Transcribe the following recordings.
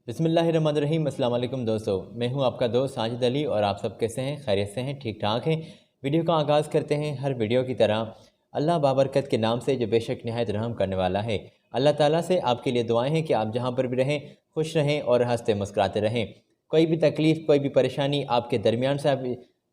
बिस्मिल्लाहिर्रहमानिर्रहीम। अस्सलाम वालेकुम दोस्तों, मैं हूं आपका दोस्त साजिद अली और आप सब कैसे हैं? खैरियत से हैं? ठीक ठाक हैं? वीडियो का आगाज़ करते हैं हर वीडियो की तरह अल्लाह बाबरकत के नाम से जो बेशक निहायत रहम करने वाला है। अल्लाह ताला से आपके लिए दुआएं हैं कि आप जहां पर भी रहें खुश रहें और हंसते मुस्कुराते रहें। कोई भी तकलीफ़, कोई भी परेशानी आपके दरमियान से आप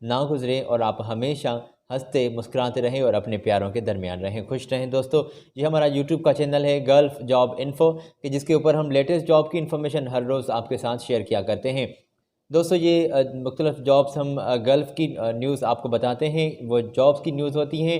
ना गुजरे और आप हमेशा हंसते मुस्कुराते रहें और अपने प्यारों के दरमियान रहें, खुश रहें। दोस्तों, ये हमारा यूट्यूब का चैनल है गल्फ़ जॉब इन्फ़ो, कि जिसके ऊपर हम लेटेस्ट जॉब की इन्फॉर्मेशन हर रोज़ आपके साथ शेयर किया करते हैं। दोस्तों, ये मुख्तलिफ़ जॉब्स हम गल्फ़ की न्यूज़ आपको बताते हैं। वो जॉब्स की न्यूज़ होती हैं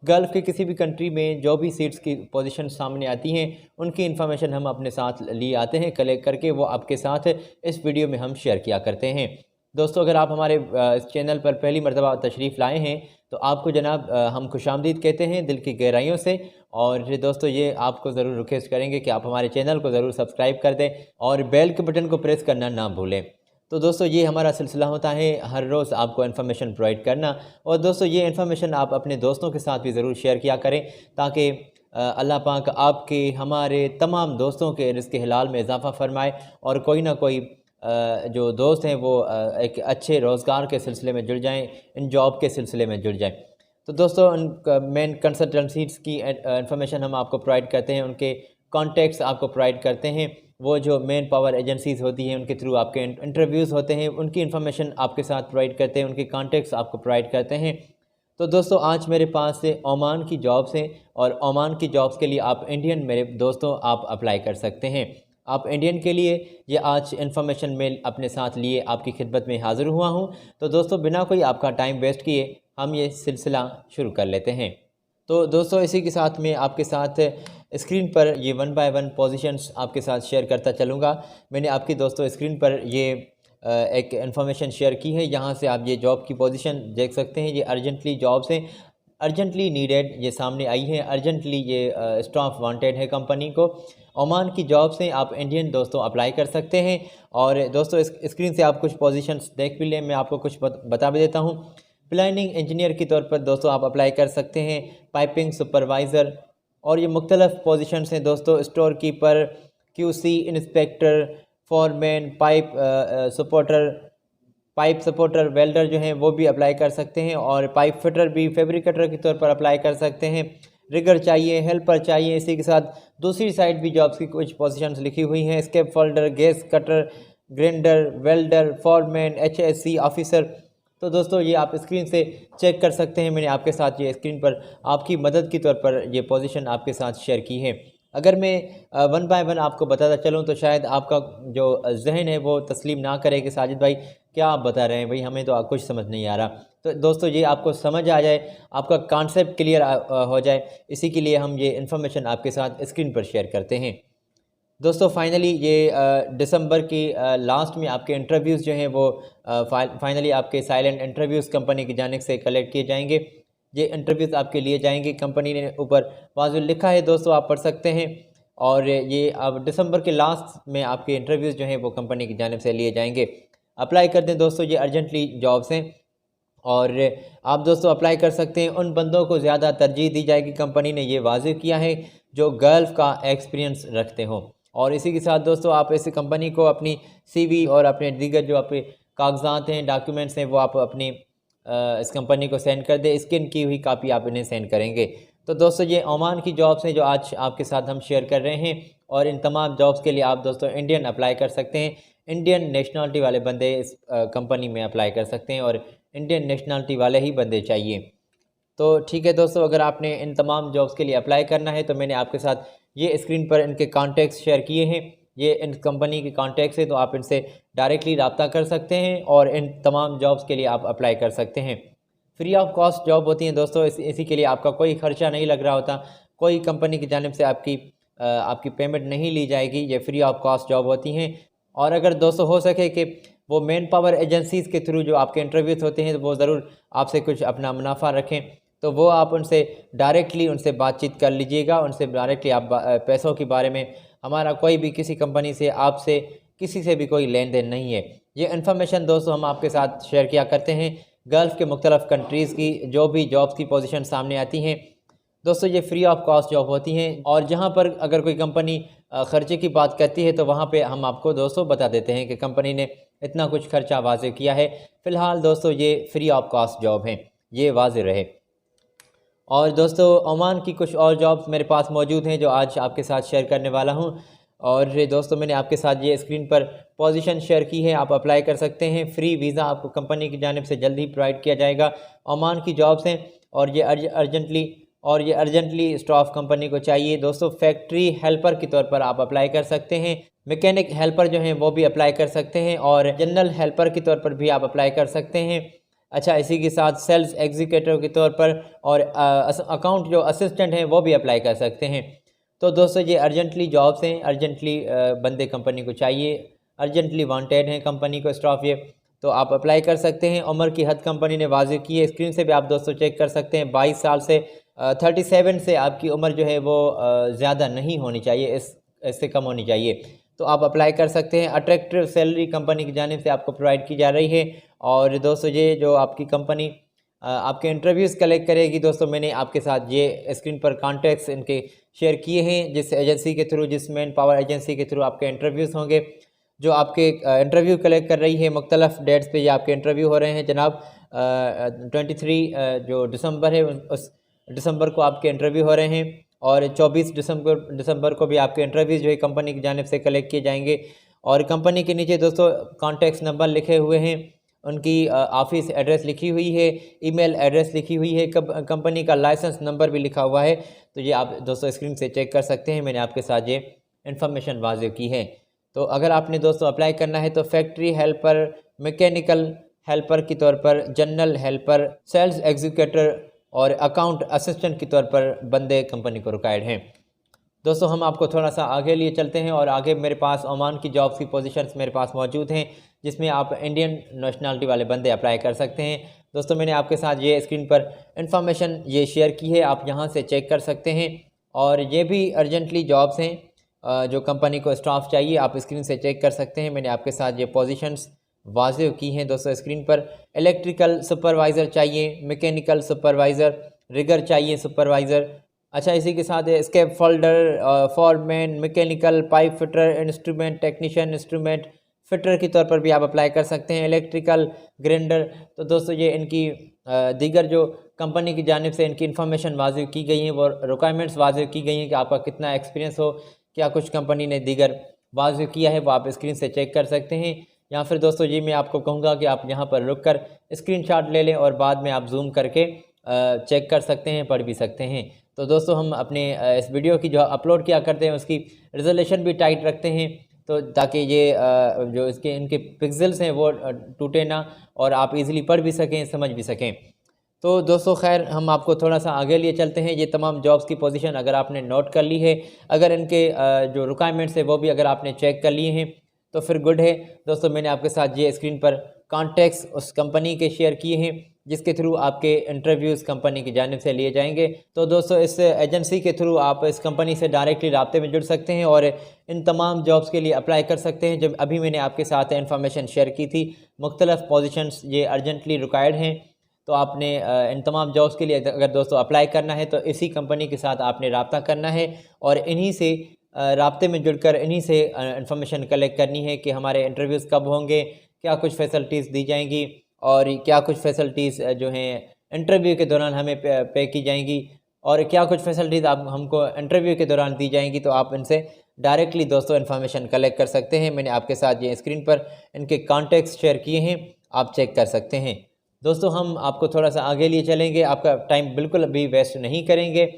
गल्फ़ के किसी भी कंट्री में जो भी सीट्स की पोजीशन सामने आती हैं, उनकी इन्फॉर्मेशन हम अपने साथ लिए आते हैं, कलेक्ट करके वो आपके साथ इस वीडियो में हम शेयर किया करते हैं। दोस्तों, अगर आप हमारे इस चैनल पर पहली मरतबा तशरीफ़ लाए हैं तो आपको जनाब हम खुशामदीद कहते हैं दिल की गहराइयों से। और दोस्तों, ये आपको ज़रूर रिक्वेस्ट करेंगे कि आप हमारे चैनल को ज़रूर सब्सक्राइब कर दें और बेल के बटन को प्रेस करना ना भूलें। तो दोस्तों, ये हमारा सिलसिला होता है हर रोज़ आपको इन्फॉर्मेशन प्रोवाइड करना। और दोस्तों, ये इन्फॉर्मेशन आप अपने दोस्तों के साथ भी ज़रूर शेयर किया करें ताकि अल्लाह पाक आपके हमारे तमाम दोस्तों के रिज़्क़ हलाल में इजाफ़ा फ़रमाए और कोई ना कोई जो दोस्त हैं वो एक अच्छे रोज़गार के सिलसिले में जुड़ जाएँ, इन जॉब के सिलसिले में जुड़ जाएँ। तो दोस्तों, उन मेन कंसल्टेंसीज़ की इन्फॉर्मेशन हम आपको प्रोवाइड करते हैं, उनके कॉन्टैक्ट्स आपको प्रोवाइड करते हैं। वो जो मेन पावर एजेंसीज़ होती हैं उनके थ्रू आपके इंटरव्यूज़ होते हैं, उनकी इन्फॉर्मेशन आपके साथ प्रोवाइड करते हैं, उनके कॉन्टैक्ट्स आपको प्रोवाइड करते हैं। तो दोस्तों, आज मेरे पास से ओमान की जॉब्स हैं और ओमान की जॉब्स के लिए आप इंडियन, मेरे दोस्तों, आप अप्लाई कर सकते हैं। आप इंडियन के लिए ये आज इन्फॉर्मेशन मैं अपने साथ लिए आपकी खिदमत में हाज़िर हुआ हूँ। तो दोस्तों, बिना कोई आपका टाइम वेस्ट किए हम ये सिलसिला शुरू कर लेते हैं। तो दोस्तों, इसी के साथ मैं आपके साथ स्क्रीन पर ये 1 बाय 1 पोजीशंस आपके साथ शेयर करता चलूँगा। मैंने आपकी दोस्तों स्क्रीन पर ये एक इन्फॉर्मेशन शेयर की है, यहाँ से आप ये जॉब की पोजीशन देख सकते हैं। ये अर्जेंटली जॉब्स हैं, अर्जेंटली नीडेड ये सामने आई है, अर्जेंटली ये स्टाफ वांटेड है कंपनी को। ओमान की जॉब से आप इंडियन दोस्तों अप्लाई कर सकते हैं। और दोस्तों, इस स्क्रीन से आप कुछ पोजीशंस देख भी लें, मैं आपको कुछ बता भी देता हूँ। प्लानिंग इंजीनियर के तौर पर दोस्तों आप अप्लाई कर सकते हैं, पाइपिंग सुपरवाइज़र, और ये मुख्तलिफ़ पोजीशंस हैं दोस्तों। Store keeper, QC inspector, foreman, pipe supporter, welder जो हैं वो भी अप्लाई कर सकते हैं, और पाइप फिटर भी, फैब्रिकेटर के तौर पर अप्लाई कर सकते हैं। रिगर चाहिए, हेल्पर चाहिए। इसी के साथ दूसरी साइड भी जॉब्स की कुछ पोजीशंस लिखी हुई हैं, scaffolder, gas cutter, grinder, welder, foreman, HSC officer. तो दोस्तों, ये आप स्क्रीन से चेक कर सकते हैं। मैंने आपके साथ ये स्क्रीन पर आपकी मदद के तौर पर ये पोजीशन आपके साथ शेयर की है। अगर मैं 1 बाय 1 आपको बताता चलूँ तो शायद आपका जो जहन है वो तस्लीम ना करे कि साजिद भाई क्या आप बता रहे हैं, भाई हमें तो कुछ समझ नहीं आ रहा। तो दोस्तों, ये आपको समझ आ जाए, आपका कॉन्सेप्ट क्लियर हो जाए, इसी के लिए हम ये इन्फॉर्मेशन आपके साथ स्क्रीन पर शेयर करते हैं। दोस्तों, फाइनली ये दिसंबर की लास्ट में आपके इंटरव्यूज़ जो हैं वो फाइनली आपके साइलेंट इंटरव्यूज़ कंपनी की जानिब से कलेक्ट किए जाएंगे। ये इंटरव्यूज़ आपके लिए जाएंगे, कंपनी ने ऊपर वाज़ेह लिखा है दोस्तों, आप पढ़ सकते हैं। और ये अब दिसंबर के लास्ट में आपके इंटरव्यूज़ जो हैं वो कंपनी की जानिब से लिए जाएंगे। अप्लाई कर दें दोस्तों, ये अर्जेंटली जॉब्स हैं और आप दोस्तों अप्लाई कर सकते हैं। उन बंदों को ज़्यादा तरजीह दी जाएगी, कंपनी ने ये वाज़ेह किया है, जो गल्फ़ का एक्सपीरियंस रखते हों। और इसी के साथ दोस्तों, आप इस कंपनी को अपनी सीवी और अपने दीगर जो आपके कागजात हैं, डॉक्यूमेंट्स हैं, वो आप अपनी इस कंपनी को सेंड कर दें। स्कैन की हुई कापी आप इन्हें सेंड करेंगे। तो दोस्तों, ये ओमान की जॉब्स हैं जो आज आपके साथ हम शेयर कर रहे हैं, और इन तमाम जॉब्स के लिए आप दोस्तों इंडियन अप्लाई कर सकते हैं। इंडियन नेशनलिटी वाले बंदे इस कंपनी में अप्लाई कर सकते हैं, और इंडियन नेशनलिटी वाले ही बंदे चाहिए। तो ठीक है दोस्तों, अगर आपने इन तमाम जॉब्स के लिए अप्लाई करना है तो मैंने आपके साथ ये स्क्रीन पर इनके कॉन्टैक्ट्स शेयर किए हैं। ये इन कंपनी के कॉन्टैक्ट्स हैं, तो आप इनसे डायरेक्टली रब्ता कर सकते हैं और इन तमाम जॉब्स के लिए आप अप्लाई कर सकते हैं। फ्री ऑफ कॉस्ट जॉब होती हैं दोस्तों, इसी के लिए आपका कोई ख़र्चा नहीं लग रहा होता, कोई कंपनी की जानिब से आपकी पेमेंट नहीं ली जाएगी। ये फ्री ऑफ कॉस्ट जॉब होती हैं। और अगर दोस्तों हो सके कि वो मेन पावर एजेंसीज़ के थ्रू जो आपके इंटरव्यूज़ होते हैं, तो वो ज़रूर आपसे कुछ अपना मुनाफा रखें, तो वो आप उनसे डायरेक्टली उनसे बातचीत कर लीजिएगा। उनसे डायरेक्टली आप पैसों के बारे में, हमारा कोई भी किसी कंपनी से, आपसे किसी से भी कोई लेन देन नहीं है। ये इन्फॉर्मेशन दोस्तों हम आपके साथ शेयर किया करते हैं गल्फ़ के मुख्तलिफ़ कंट्रीज़ की जो भी जॉब्स की पोजीशन सामने आती हैं। दोस्तों ये फ्री ऑफ कॉस्ट जॉब होती हैं और जहाँ पर अगर कोई कंपनी ख़र्चे की बात करती है तो वहाँ पे हम आपको दोस्तों बता देते हैं कि कंपनी ने इतना कुछ खर्चा वाज़े किया है। फ़िलहाल दोस्तों ये फ्री ऑफ कॉस्ट जॉब हैं, ये वाज़े रहे। और दोस्तों ओमान की कुछ और जॉब्स मेरे पास मौजूद हैं जो आज आपके साथ शेयर करने वाला हूं। और दोस्तों मैंने आपके साथ ये स्क्रीन पर पोजीशन शेयर की है, आप अप्लाई कर सकते हैं। फ्री वीज़ा आपको कंपनी की जानिब से जल्द ही प्रोवाइड किया जाएगा। ओमान की जॉब्स हैं और ये अर्जेंटली स्टाफ कंपनी को चाहिए। दोस्तों फैक्ट्री हेल्पर के तौर पर आप अप्लाई कर सकते हैं, मैकेनिक हेल्पर जो हैं वो भी अप्लाई कर सकते हैं और जनरल हेल्पर के तौर पर भी आप अप्लाई कर सकते हैं। अच्छा, इसी के साथ सेल्स एग्जीक्यूटिव के तौर पर और अकाउंट जो असिस्टेंट हैं वो भी अप्लाई कर सकते हैं। तो दोस्तों ये अर्जेंटली जॉब्स हैं, अर्जेंटली बंदे कंपनी को चाहिए, अर्जेंटली वांटेड हैं कंपनी को स्टाफ ये, तो आप अप्लाई कर सकते हैं। उम्र की हद कंपनी ने वाज़ेह की है, स्क्रीन से भी आप दोस्तों चेक कर सकते हैं। 22 साल से 37 से आपकी उम्र जो है वो ज़्यादा नहीं होनी चाहिए, इससे कम होनी चाहिए, तो आप अप्लाई कर सकते हैं। अट्रैक्टिव सैलरी कंपनी की जानिब से आपको प्रोवाइड की जा रही है। और दोस्तों ये जो आपकी कंपनी आपके इंटरव्यूज़ कलेक्ट करेगी, दोस्तों मैंने आपके साथ ये स्क्रीन पर कॉन्टैक्ट्स इनके शेयर किए हैं, जिस एजेंसी के थ्रू, जिस मैन पावर एजेंसी के थ्रू आपके इंटरव्यूज़ होंगे, जो आपके इंटरव्यू कलेक्ट कर रही है। मुख्तलिफ डेट्स पे ये आपके इंटरव्यू हो रहे हैं जनाब। 23 जो दिसंबर है उस दिसंबर को आपके इंटरव्यू हो रहे हैं और 24 दिसंबर को भी आपके इंटरव्यूज़ जो है कंपनी की जानिब से कलेक्ट किए जाएंगे। और कंपनी के नीचे दोस्तों कॉन्टैक्ट नंबर लिखे हुए हैं, उनकी ऑफिस एड्रेस लिखी हुई है, ईमेल एड्रेस लिखी हुई है, कंपनी का लाइसेंस नंबर भी लिखा हुआ है। तो ये आप दोस्तों स्क्रीन से चेक कर सकते हैं, मैंने आपके साथ ये इन्फॉर्मेशन वाज़ेह की है। तो अगर आपने दोस्तों अप्लाई करना है तो फैक्ट्री हेल्पर, मैकेनिकल हेल्पर के तौर पर, जनरल हेल्पर, सेल्स एग्जीक्यूटिव और अकाउंट असिस्टेंट के तौर पर बंदे कंपनी को रिक्वायर्ड हैं। दोस्तों हम आपको थोड़ा सा आगे लिए चलते हैं और आगे मेरे पास ओमान की जॉब्स की पोजीशंस मेरे पास मौजूद हैं, जिसमें आप इंडियन नेशनलिटी वाले बंदे अप्लाई कर सकते हैं। दोस्तों मैंने आपके साथ ये स्क्रीन पर इंफॉर्मेशन ये शेयर की है, आप यहाँ से चेक कर सकते हैं। और ये भी अर्जेंटली जॉब्स हैं जो कंपनी को स्टाफ चाहिए, आप स्क्रीन से चेक कर सकते हैं। मैंने आपके साथ ये पोजीशंस वाज़ेह की हैं दोस्तों स्क्रीन पर। इलेक्ट्रिकल सुपरवाइज़र चाहिए, मैकेनिकल सुपरवाइज़र, रिगर चाहिए सुपरवाइज़र। अच्छा, इसी के साथ scaffolder, foreman, mechanical pipe fitter, instrument technician, instrument fitter के तौर पर भी आप अप्लाई कर सकते हैं। Electrical grinder. तो दोस्तों ये इनकी दीगर जो कंपनी की जानिब से इनकी इन्फॉर्मेशन वाज़ेह की गई हैं, वो रिक्वायरमेंट्स वाज़ेह की गई हैं कि आपका कितना एक्सपीरियंस हो, क्या कुछ कंपनी ने दीगर वाज़ेह किया है, वो आप स्क्रीन से चेक कर सकते हैं। या फिर दोस्तों ये मैं आपको कहूँगा कि आप यहाँ पर रुक कर स्क्रीनशॉट ले लें और बाद में आप जूम करके चेक कर सकते हैं, पढ़ भी सकते हैं। तो दोस्तों हम अपने इस वीडियो की जो अपलोड किया करते हैं उसकी रिजोल्यूशन भी टाइट रखते हैं, तो ताकि ये जो इनके पिक्सेल्स हैं वो टूटे ना और आप इजीली पढ़ भी सकें, समझ भी सकें। तो दोस्तों खैर हम आपको थोड़ा सा आगे लिए चलते हैं। ये तमाम जॉब्स की पोजीशन अगर आपने नोट कर ली है, अगर इनके जो रिक्वायरमेंट्स है वो भी अगर आपने चेक कर लिए हैं तो फिर गुड है। दोस्तों मैंने आपके साथ ये स्क्रीन पर कॉन्टैक्ट्स उस कंपनी के शेयर किए हैं जिसके थ्रू आपके इंटरव्यूज़ कंपनी की जानिब से लिए जाएंगे। तो दोस्तों इस एजेंसी के थ्रू आप इस कंपनी से डायरेक्टली राब्ते में जुड़ सकते हैं और इन तमाम जॉब्स के लिए अप्लाई कर सकते हैं। जब अभी मैंने आपके साथ इन्फॉर्मेशन शेयर की थी, मुख्तलिफ़ पोजीशंस ये अर्जेंटली रिक्वायर्ड हैं, तो आपने इन तमाम जॉब्स के लिए अगर दोस्तों अप्लाई करना है तो इसी कंपनी के साथ आपने रब्ता करना है और इन्हीं से राब्ते में जुड़कर इन्हीं से इन्फॉर्मेशन कलेक्ट करनी है कि हमारे इंटरव्यूज़ कब होंगे, क्या कुछ फैसिलिटीज़ दी जाएंगी और क्या कुछ फैसिलिटीज़ जो हैं इंटरव्यू के दौरान हमें पे की जाएंगी और क्या कुछ फैसिलिटीज़ आप हमको इंटरव्यू के दौरान दी जाएंगी। तो आप इनसे डायरेक्टली दोस्तों इन्फॉर्मेशन कलेक्ट कर सकते हैं। मैंने आपके साथ ये स्क्रीन पर इनके कॉन्टैक्ट्स शेयर किए हैं, आप चेक कर सकते हैं। दोस्तों हम आपको थोड़ा सा आगे लिए चलेंगे, आपका टाइम बिल्कुल भी वेस्ट नहीं करेंगे।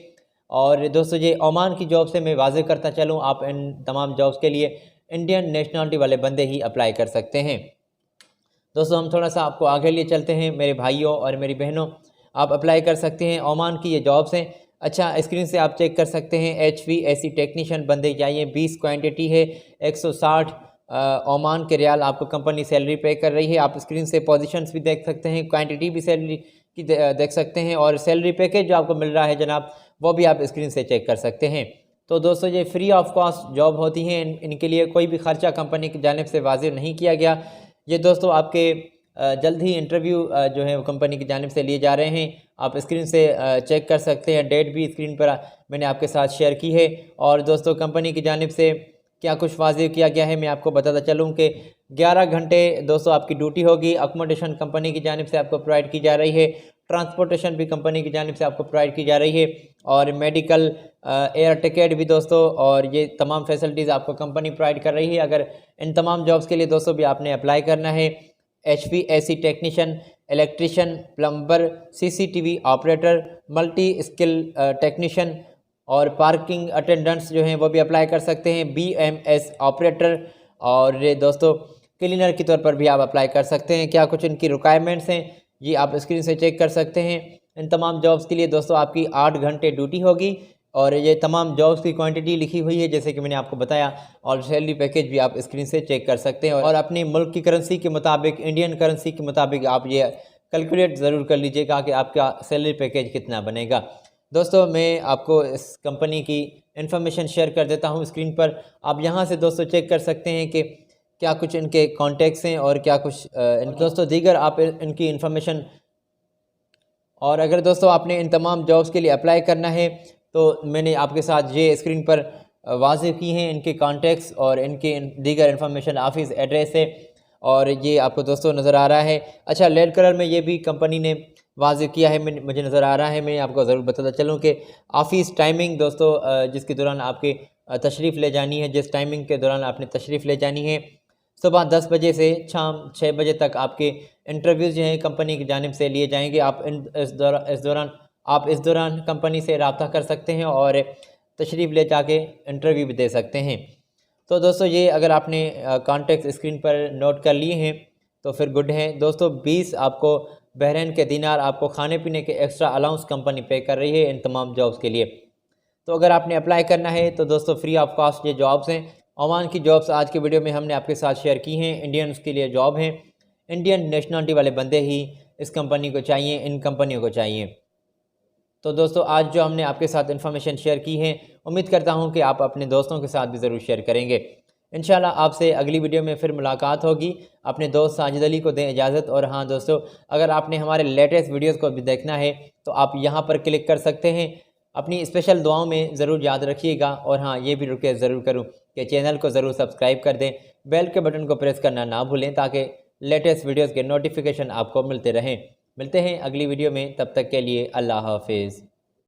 और दोस्तों ये ओमान की जॉब से मैं वाज़ेह करता चलूँ, आप इन तमाम जॉब्स के लिए इंडियन नेशनलिटी वाले बंदे ही अप्लाई कर सकते हैं। दोस्तों हम थोड़ा सा आपको आगे लिए चलते हैं मेरे भाइयों और मेरी बहनों, आप अप्लाई कर सकते हैं। ओमान की ये जॉब्स हैं। अच्छा, स्क्रीन से आप चेक कर सकते हैं। HVAC टेक्नीशियन बंदे चाहिए, 20 क्वांटिटी है, 160 ओमान के रियाल आपको कंपनी सैलरी पे कर रही है। आप स्क्रीन से पोजीशंस भी देख सकते हैं, क्वांटिटी भी सैलरी की देख सकते हैं और सैलरी पैकेज जो आपको मिल रहा है जनाब वो भी आप स्क्रीन से चेक कर सकते हैं। तो दोस्तों ये फ्री ऑफ कॉस्ट जॉब होती हैं, इनके लिए कोई भी ख़र्चा कंपनी की जानिब से वाजिब नहीं किया गया। ये दोस्तों आपके जल्द ही इंटरव्यू जो है वो कंपनी की जानिब से लिए जा रहे हैं। आप स्क्रीन से चेक कर सकते हैं, डेट भी स्क्रीन पर मैंने आपके साथ शेयर की है। और दोस्तों कंपनी की जानिब से क्या कुछ वाज़ेह किया गया है मैं आपको बताता चलूँ कि 11 घंटे दोस्तों आपकी ड्यूटी होगी। अकोमोडेशन कंपनी की जानिब से आपको प्रोवाइड की जा रही है, ट्रांसपोर्टेशन भी कंपनी की जानिब से आपको प्रोवाइड की जा रही है, और मेडिकल एयर टिकट भी दोस्तों, और ये तमाम फैसिलिटीज़ आपको कंपनी प्रोवाइड कर रही है। अगर इन तमाम जॉब्स के लिए दोस्तों भी आपने अप्लाई करना है, HVAC technician, electrician, plumber, CCTV operator, multi skill technician और पार्किंग अटेंडेंट्स जो हैं वो भी अप्लाई कर सकते हैं, BMS ऑपरेटर, और ये दोस्तों क्लीनर के तौर पर भी आप अप्लाई कर सकते हैं। क्या कुछ इनकी रिक्वायरमेंट्स हैं ये आप स्क्रीन से चेक कर सकते हैं। इन तमाम जॉब्स के लिए दोस्तों आपकी 8 घंटे ड्यूटी होगी, और ये तमाम जॉब्स की क्वांटिटी लिखी हुई है जैसे कि मैंने आपको बताया, और सैलरी पैकेज भी आप स्क्रीन से चेक कर सकते हैं। और अपने मुल्क की करेंसी के मुताबिक, इंडियन करेंसी के मुताबिक आप ये कैलकुलेट ज़रूर कर लीजिएगा कि आपका सैलरी पैकेज कितना बनेगा। दोस्तों मैं आपको इस कंपनी की इन्फॉर्मेशन शेयर कर देता हूँ स्क्रीन पर। आप यहाँ से दोस्तों चेक कर सकते हैं कि क्या कुछ इनके कॉन्टैक्ट्स हैं और क्या कुछ दोस्तों दीगर आप इनकी इन्फॉर्मेशन। और अगर दोस्तों आपने इन तमाम जॉब्स के लिए अप्लाई करना है तो मैंने आपके साथ ये स्क्रीन पर वाज़ेह की हैं इनके कॉन्टैक्ट्स और इनके दीगर इन्फॉर्मेशन, ऑफिस एड्रेस है, और ये आपको दोस्तों नज़र आ रहा है। अच्छा, रेड कलर में ये भी कंपनी ने वाज़ेह किया है, मुझे नज़र आ रहा है। मैं आपको ज़रूर बताता चलूँ कि ऑफ़िस टाइमिंग दोस्तों जिसके दौरान आपके तशरीफ़ ले जानी है, जिस टाइमिंग के दौरान आपने तशरीफ़ ले जानी है, सुबह 10 बजे से शाम 6 बजे तक आपके इंटरव्यूज़ जो हैं कंपनी की जानिब से लिए जाएंगे। आप इस दौरान कंपनी से रब्ता कर सकते हैं और तशरीफ़ ले जाके इंटरव्यू भी दे सकते हैं। तो दोस्तों ये अगर आपने कॉन्टैक्ट स्क्रीन पर नोट कर लिए हैं तो फिर गुड हैं दोस्तों। 20 आपको बहरीन के दिनार आपको खाने पीने के एक्स्ट्रा अलाउंस कंपनी पे कर रही है इन तमाम जॉब्स के लिए। तो अगर आपने अप्लाई करना है तो दोस्तों फ्री ऑफ कॉस्ट ये जॉब्स हैं। ओमान की जॉब्स आज की वीडियो में हमने आपके साथ शेयर की हैं। इंडियंस के लिए जॉब हैं, इंडियन नेशनलिटी वाले बंदे ही इस कंपनी को चाहिए, इन कंपनियों को चाहिए। तो दोस्तों आज जो हमने आपके साथ इन्फॉर्मेशन शेयर की है, उम्मीद करता हूँ कि आप अपने दोस्तों के साथ भी ज़रूर शेयर करेंगे। इंशाल्लाह आपसे अगली वीडियो में फिर मुलाकात होगी। अपने दोस्त साजिद अली को दें इजाज़त। और हाँ दोस्तों, अगर आपने हमारे लेटेस्ट वीडियोज़ को भी देखना है तो आप यहाँ पर क्लिक कर सकते हैं। अपनी स्पेशल दुआओं में ज़रूर याद रखिएगा। और हाँ, ये भी रुके ज़रूर करूँ कि चैनल को ज़रूर सब्सक्राइब कर दें, बेल के बटन को प्रेस करना ना भूलें ताकि लेटेस्ट वीडियोज़ के नोटिफिकेशन आपको मिलते रहें। मिलते हैं अगली वीडियो में, तब तक के लिए अल्लाह हाफिज़।